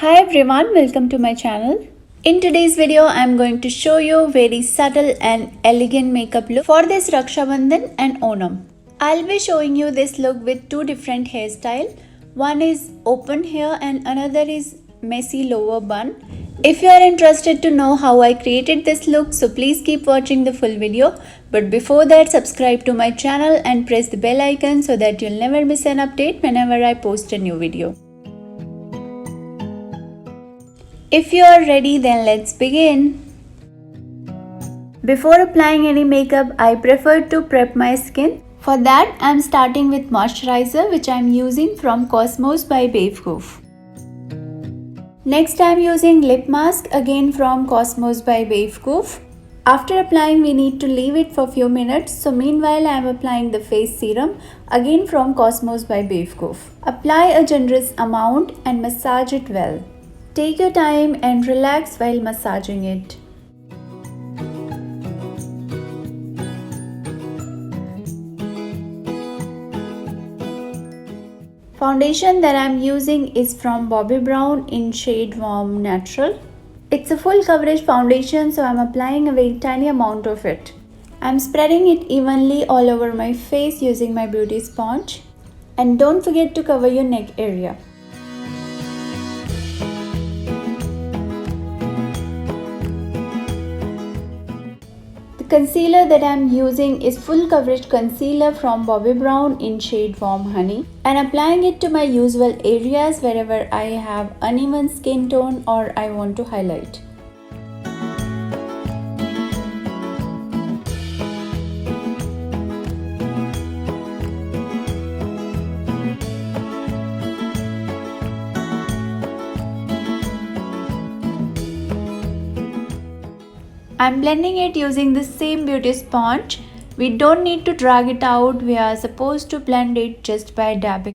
Hi everyone, welcome to my channel. In today's video, I'm going to show you very subtle and elegant makeup look for this Raksha Bandhan and Onam. I'll be showing you this look with two different hairstyles. One is open hair and another is messy lower bun. If you are interested to know how I created this look, so please keep watching the full video. But before that, subscribe to my channel and press the bell icon so that you'll never miss an update whenever I post a new video. If you are ready, then let's begin. Before applying any makeup, I prefer to prep my skin. For that, I am starting with moisturizer which I am using from Cosmos by Babe Goof. Next, I am using lip mask again from Cosmos by Babe Goof. After applying, we need to leave it for few minutes. So meanwhile, I am applying the face serum again from Cosmos by Babe Goof. Apply a generous amount and massage it well. Take your time and relax while massaging it. Foundation that I am using is from Bobbi Brown in shade Warm Natural. It's a full coverage foundation, so I am applying a very tiny amount of it. I am spreading it evenly all over my face using my beauty sponge. And don't forget to cover your neck area. Concealer that I am using is full coverage concealer from Bobbi Brown in shade Warm Honey, and applying it to my usual areas wherever I have uneven skin tone or I want to highlight. I'm blending it using the same beauty sponge. We don't need to drag it out, we are supposed to blend it just by dabbing.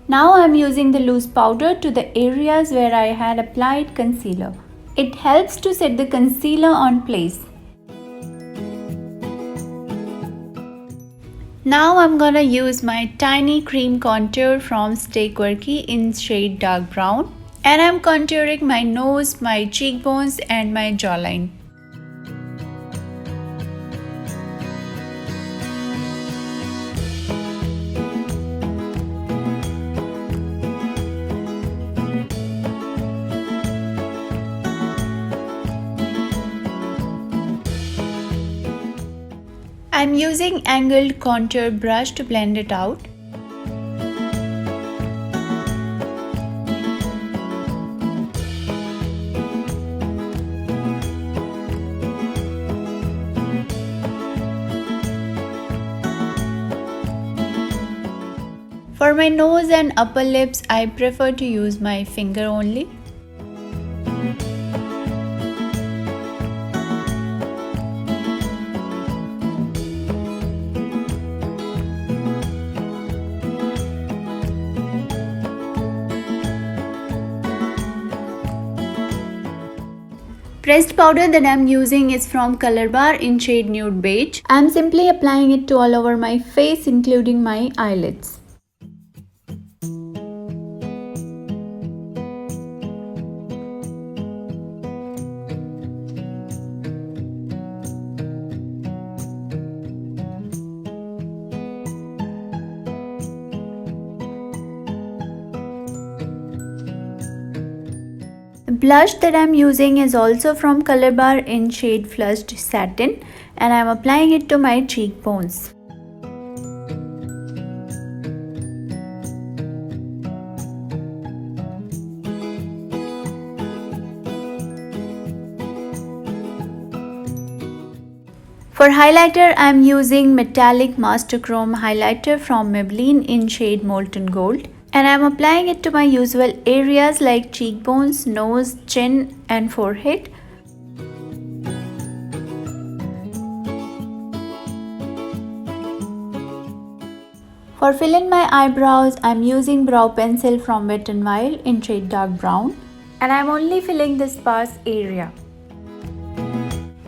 Now I am using the loose powder to the areas where I had applied concealer. It helps to set the concealer on place. Now I'm gonna use my tiny cream contour from Stay Quirky in shade dark brown, and I'm contouring my nose, my cheekbones and my jawline. I'm using angled contour brush to blend it out. For my nose and upper lips, I prefer to use my finger only. Pressed powder that I am using is from Color Bar in shade Nude Beige. I am simply applying it to all over my face, including my eyelids. The blush that I am using is also from Color Bar in shade Flushed Satin, and I am applying it to my cheekbones. For highlighter, I am using Metallic Master Chrome highlighter from Maybelline in shade Molten Gold. And I am applying it to my usual areas like cheekbones, nose, chin and forehead. For fill in my eyebrows, I am using brow pencil from Wet n Wild in shade dark brown. And I am only filling the sparse area.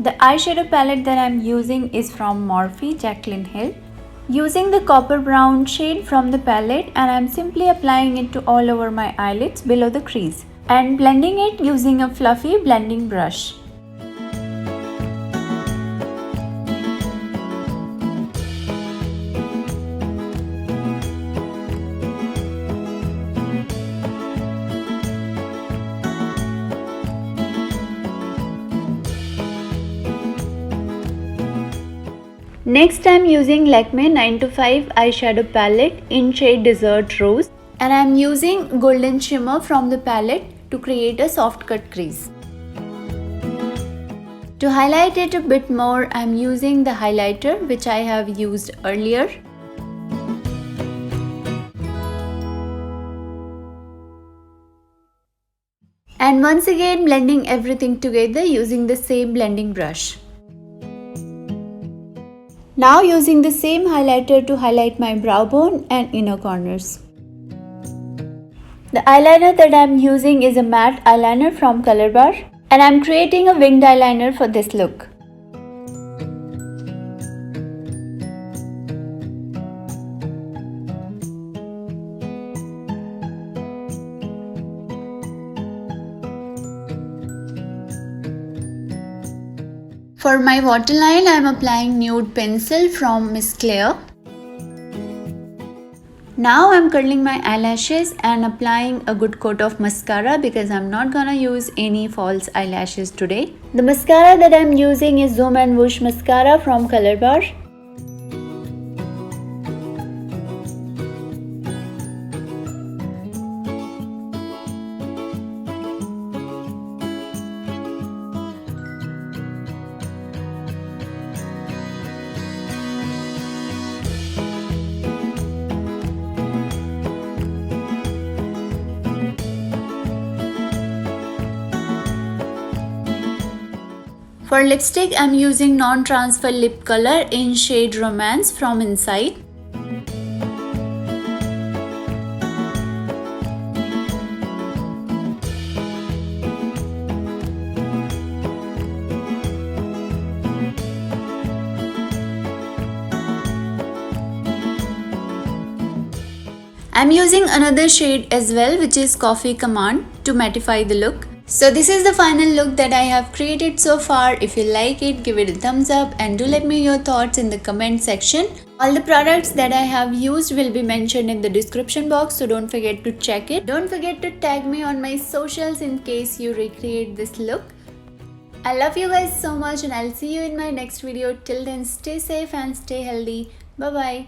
The eyeshadow palette that I am using is from Morphe Jaclyn Hill. Using the copper brown shade from the palette, and I am simply applying it to all over my eyelids below the crease and blending it using a fluffy blending brush. Next, I am using Lakme 9 to 5 eyeshadow palette in shade Desert Rose, and I am using golden shimmer from the palette to create a soft cut crease. To highlight it a bit more, I am using the highlighter which I have used earlier. And once again blending everything together using the same blending brush. Now using the same highlighter to highlight my brow bone and inner corners. The eyeliner that I am using is a matte eyeliner from Color Bar, and I am creating a winged eyeliner for this look. For my waterline, I am applying nude pencil from Miss Claire. Now I am curling my eyelashes and applying a good coat of mascara because I am not gonna use any false eyelashes today. The mascara that I am using is Zoom and Whoosh mascara from Color Bar. For lipstick, I am using non-transfer lip color in shade Romance from Inside. I am using another shade as well, which is Coffee Command, to mattify the look. So this is the final look that I have created so far. If you like it, give it a thumbs up and do let me know your thoughts in the comment section. All the products that I have used will be mentioned in the description box, so don't forget to check it. Don't forget to tag me on my socials in case you recreate this look. I love you guys so much and I'll see you in my next video. Till then, stay safe and stay healthy. Bye bye.